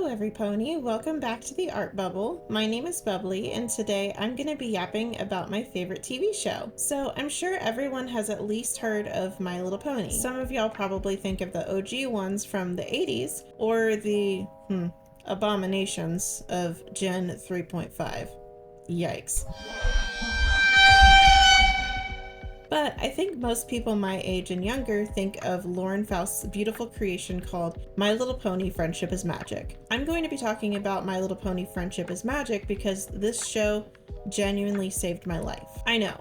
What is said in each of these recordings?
Hello, every pony. Welcome back to the Art Bubble. My name is Bubbly, and today I'm going to be yapping about my favorite TV show. So I'm sure everyone has at least heard of My Little Pony. Some of y'all probably think of the OG ones from the 80s or the abominations of Gen 3.5. Yikes. But I think most people my age and younger think of Lauren Faust's beautiful creation called My Little Pony: Friendship is Magic. I'm going to be talking about My Little Pony: Friendship is Magic because this show genuinely saved my life. I know,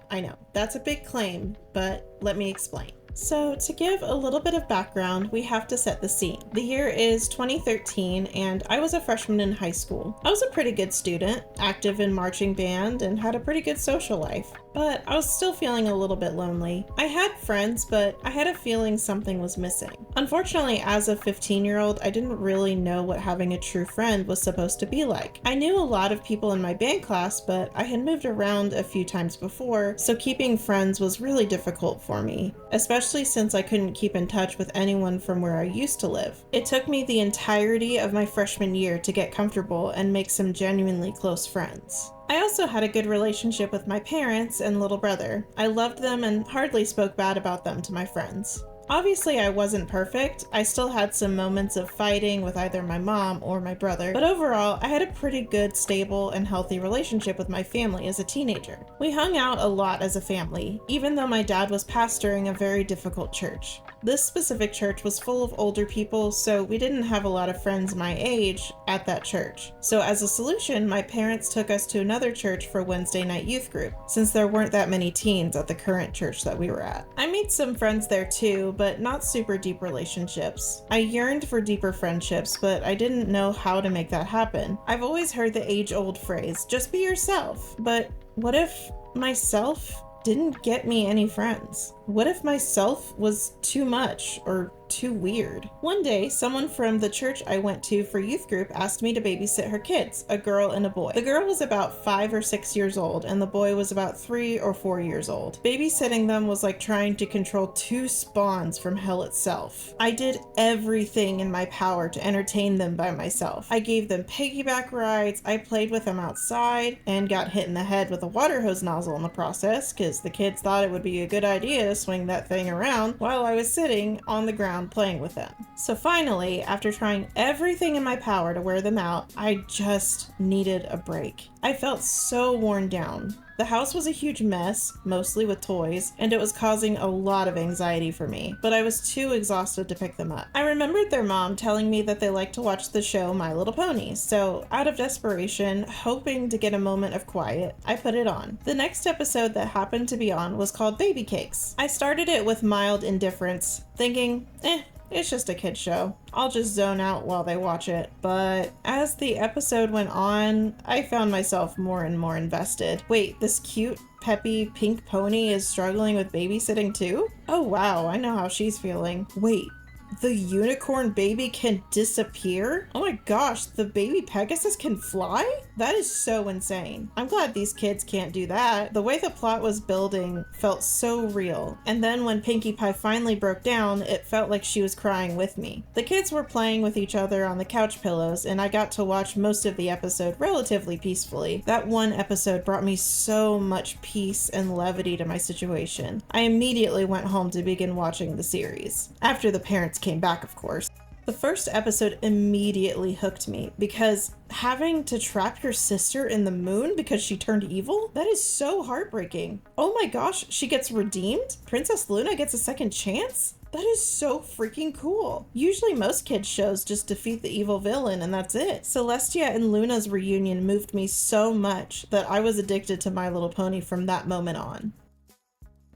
that's a big claim, but let me explain. So to give a little bit of background, we have to set the scene. The year is 2013 and I was a freshman in high school. I was a pretty good student, active in marching band, and had a pretty good social life. But I was still feeling a little bit lonely. I had friends, but I had a feeling something was missing. Unfortunately, as a 15-year-old, I didn't really know what having a true friend was supposed to be like. I knew a lot of people in my band class, but I had moved around a few times before, so keeping friends was really difficult for me, especially since I couldn't keep in touch with anyone from where I used to live. It took me the entirety of my freshman year to get comfortable and make some genuinely close friends. I also had a good relationship with my parents and little brother. I loved them and hardly spoke bad about them to my friends. Obviously, I wasn't perfect. I still had some moments of fighting with either my mom or my brother, but overall, I had a pretty good, stable, and healthy relationship with my family as a teenager. We hung out a lot as a family, even though my dad was pastoring a very difficult church. This specific church was full of older people, so we didn't have a lot of friends my age at that church. So as a solution, my parents took us to another church for Wednesday night youth group, since there weren't that many teens at the current church that we were at. I made some friends there too, but not super deep relationships. I yearned for deeper friendships, but I didn't know how to make that happen. I've always heard the age-old phrase, just be yourself. But what if myself didn't get me any friends? What if myself was too much or too weird? One day, someone from the church I went to for youth group asked me to babysit her kids, a girl and a boy. The girl was about 5 or 6 years old, and the boy was about 3 or 4 years old. Babysitting them was like trying to control two spawns from hell itself. I did everything in my power to entertain them by myself. I gave them piggyback rides, I played with them outside, and got hit in the head with a water hose nozzle in the process, because the kids thought it would be a good idea to swing that thing around while I was sitting on the ground playing with them. So finally, after trying everything in my power to wear them out, I just needed a break. I felt so worn down. The house was a huge mess, mostly with toys, and it was causing a lot of anxiety for me, but I was too exhausted to pick them up. I remembered their mom telling me that they liked to watch the show My Little Pony, so out of desperation, hoping to get a moment of quiet, I put it on. The next episode that happened to be on was called Baby Cakes. I started it with mild indifference, thinking, it's just a kid's show. I'll just zone out while they watch it. But as the episode went on, I found myself more and more invested. Wait, this cute, peppy pink pony is struggling with babysitting too? Oh wow, I know how she's feeling. Wait, the unicorn baby can disappear? Oh my gosh, the baby Pegasus can fly? That is so insane. I'm glad these kids can't do that. The way the plot was building felt so real. And then when Pinkie Pie finally broke down, it felt like she was crying with me. The kids were playing with each other on the couch pillows, and I got to watch most of the episode relatively peacefully. That one episode brought me so much peace and levity to my situation. I immediately went home to begin watching the series. After the parents came back, of course. The first episode immediately hooked me because having to trap your sister in the moon because she turned evil? That is so heartbreaking. Oh my gosh, she gets redeemed? Princess Luna gets a second chance? That is so freaking cool. Usually most kids shows just defeat the evil villain and that's it. Celestia and Luna's reunion moved me so much that I was addicted to My Little Pony from that moment on.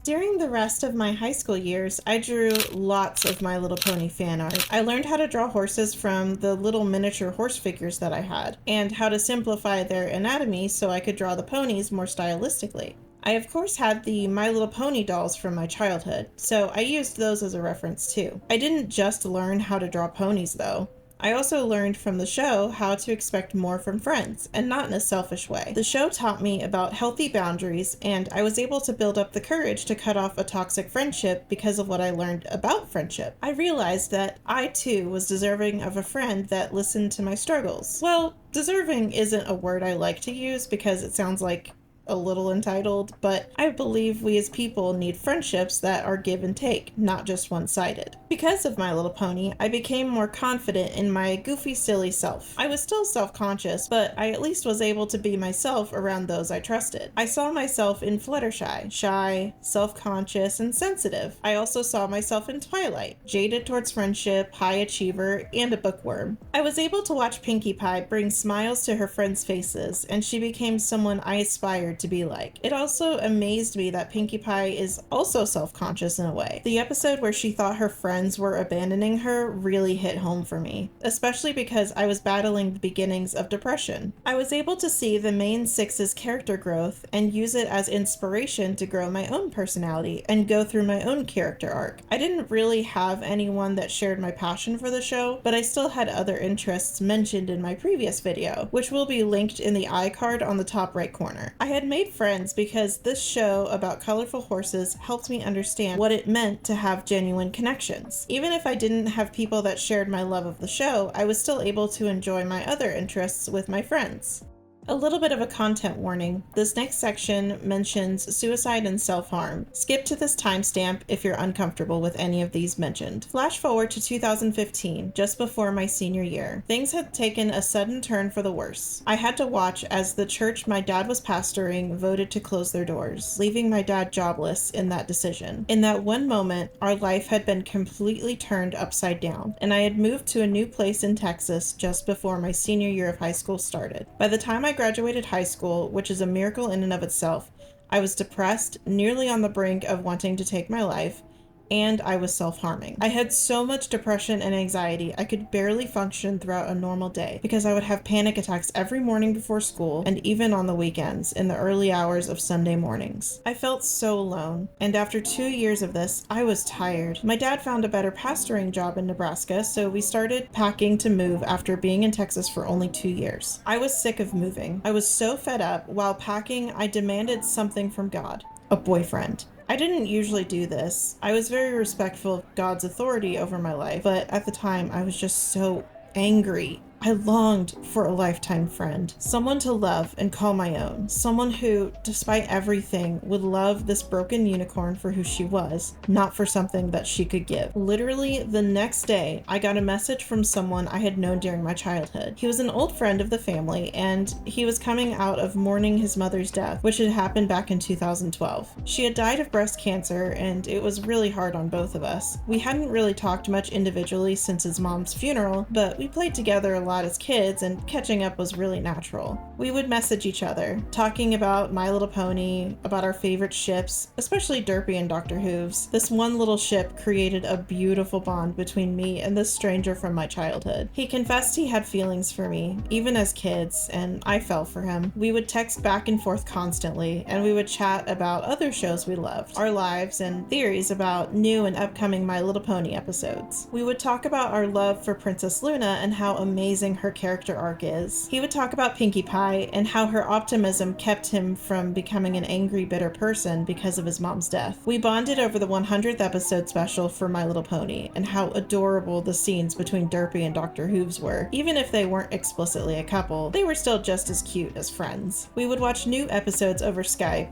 During the rest of my high school years, I drew lots of My Little Pony fan art. I learned how to draw horses from the little miniature horse figures that I had, and how to simplify their anatomy so I could draw the ponies more stylistically. I of course had the My Little Pony dolls from my childhood, so I used those as a reference too. I didn't just learn how to draw ponies though. I also learned from the show how to expect more from friends, and not in a selfish way. The show taught me about healthy boundaries, and I was able to build up the courage to cut off a toxic friendship because of what I learned about friendship. I realized that I too was deserving of a friend that listened to my struggles. Well, deserving isn't a word I like to use because it sounds like a little entitled, but I believe we as people need friendships that are give and take, not just one-sided. Because of My Little Pony, I became more confident in my goofy, silly self. I was still self-conscious, but I at least was able to be myself around those I trusted. I saw myself in Fluttershy, shy, self-conscious, and sensitive. I also saw myself in Twilight, jaded towards friendship, high achiever, and a bookworm. I was able to watch Pinkie Pie bring smiles to her friends' faces, and she became someone I aspired to be like. It also amazed me that Pinkie Pie is also self-conscious in a way. The episode where she thought her friends were abandoning her really hit home for me, especially because I was battling the beginnings of depression. I was able to see the main six's character growth and use it as inspiration to grow my own personality and go through my own character arc. I didn't really have anyone that shared my passion for the show, but I still had other interests mentioned in my previous video, which will be linked in the iCard on the top right corner. I had made friends because this show about colorful horses helped me understand what it meant to have genuine connections. Even if I didn't have people that shared my love of the show, I was still able to enjoy my other interests with my friends. A little bit of a content warning. This next section mentions suicide and self-harm. Skip to this timestamp if you're uncomfortable with any of these mentioned. Flash forward to 2015, just before my senior year. Things had taken a sudden turn for the worse. I had to watch as the church my dad was pastoring voted to close their doors, leaving my dad jobless in that decision. In that one moment, our life had been completely turned upside down, and I had moved to a new place in Texas just before my senior year of high school started. By the time I graduated high school, which is a miracle in and of itself, I was depressed, nearly on the brink of wanting to take my life, and I was self-harming. I had so much depression and anxiety, I could barely function throughout a normal day because I would have panic attacks every morning before school and even on the weekends in the early hours of Sunday mornings. I felt so alone, and after 2 years of this, I was tired. My dad found a better pastoring job in Nebraska, so we started packing to move after being in Texas for only 2 years. I was sick of moving. I was so fed up. While packing, I demanded something from God. A boyfriend. I didn't usually do this. I was very respectful of God's authority over my life, but at the time I was just so angry. I longed for a lifetime friend, someone to love and call my own, someone who, despite everything, would love this broken unicorn for who she was, not for something that she could give. Literally, the next day, I got a message from someone I had known during my childhood. He was an old friend of the family, and he was coming out of mourning his mother's death, which had happened back in 2012. She had died of breast cancer, and it was really hard on both of us. We hadn't really talked much individually since his mom's funeral, but we played together a lot as kids, and catching up was really natural. We would message each other, talking about My Little Pony, about our favorite ships, especially Derpy and Dr. Hooves. This one little ship created a beautiful bond between me and this stranger from my childhood. He confessed he had feelings for me, even as kids, and I fell for him. We would text back and forth constantly, and we would chat about other shows we loved, our lives, and theories about new and upcoming My Little Pony episodes. We would talk about our love for Princess Luna and how amazing her character arc is. He would talk about Pinkie Pie and how her optimism kept him from becoming an angry, bitter person because of his mom's death. We bonded over the 100th episode special for My Little Pony and how adorable the scenes between Derpy and Dr. Hooves were. Even if they weren't explicitly a couple, they were still just as cute as friends. We would watch new episodes over Skype.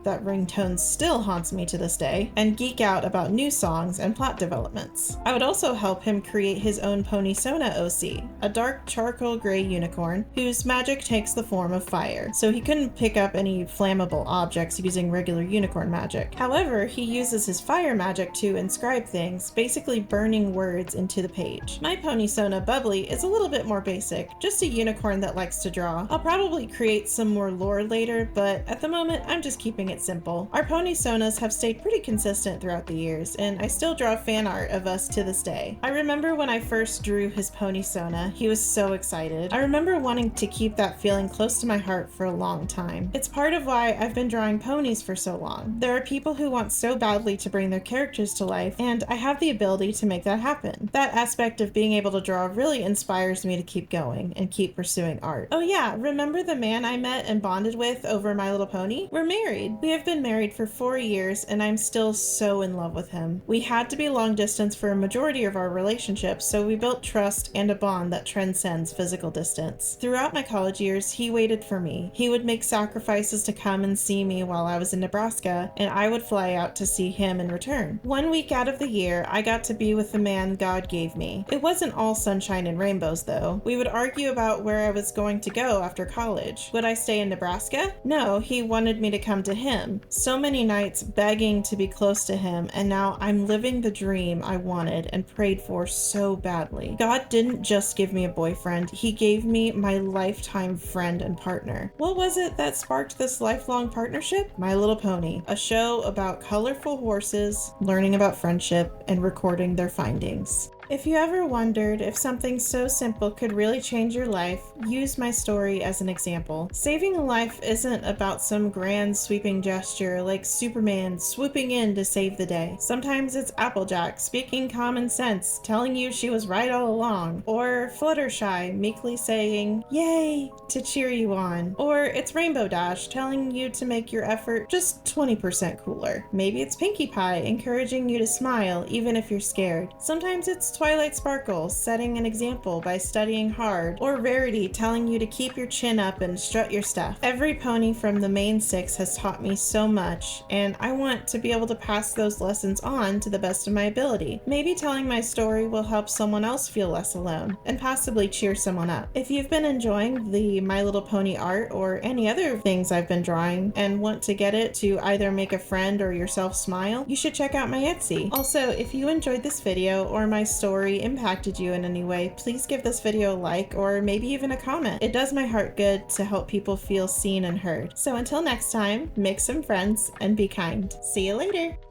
That ringtone still haunts me to this day, and geek out about new songs and plot developments. I would also help him create his own Pony-Sona OC, a dark charcoal gray unicorn whose magic takes the form of fire, so he couldn't pick up any flammable objects using regular unicorn magic. However, he uses his fire magic to inscribe things, basically burning words into the page. My Pony-Sona Bubbly is a little bit more basic, just a unicorn that likes to draw. I'll probably create some more lore later, but at the moment I'm just just keeping it simple. Our pony sonas have stayed pretty consistent throughout the years, and I still draw fan art of us to this day. I remember when I first drew his pony sona, he was so excited. I remember wanting to keep that feeling close to my heart for a long time. It's part of why I've been drawing ponies for so long. There are people who want so badly to bring their characters to life, and I have the ability to make that happen. That aspect of being able to draw really inspires me to keep going and keep pursuing art. Oh yeah, remember the man I met and bonded with over My Little Pony? We're married. We have been married for 4 years, and I'm still so in love with him. We had to be long distance for a majority of our relationship, so we built trust and a bond that transcends physical distance. Throughout my college years, he waited for me. He would make sacrifices to come and see me while I was in Nebraska, and I would fly out to see him in return. 1 week out of the year, I got to be with the man God gave me. It wasn't all sunshine and rainbows, though. We would argue about where I was going to go after college. Would I stay in Nebraska? No, he wanted me to come to him. So many nights begging to be close to him, and now I'm living the dream I wanted and prayed for so badly. God didn't just give me a boyfriend, he gave me my lifetime friend and partner. What was it that sparked this lifelong partnership? My Little Pony, a show about colorful horses, learning about friendship, and recording their findings. If you ever wondered if something so simple could really change your life, use my story as an example. Saving a life isn't about some grand sweeping gesture like Superman swooping in to save the day. Sometimes it's Applejack speaking common sense, telling you she was right all along, or Fluttershy meekly saying, "Yay!" to cheer you on. Or it's Rainbow Dash telling you to make your effort just 20% cooler. Maybe it's Pinkie Pie encouraging you to smile even if you're scared. Sometimes it's Twilight Sparkle setting an example by studying hard, or Rarity telling you to keep your chin up and strut your stuff. Every pony from the main 6 has taught me so much, and I want to be able to pass those lessons on to the best of my ability. Maybe telling my story will help someone else feel less alone, and possibly cheer someone up. If you've been enjoying the My Little Pony art or any other things I've been drawing and want to get it to either make a friend or yourself smile, you should check out my Etsy. Also, if you enjoyed this video or my story impacted you in any way, please give this video a like or maybe even a comment. It does my heart good to help people feel seen and heard. So until next time, make some friends and be kind. See you later!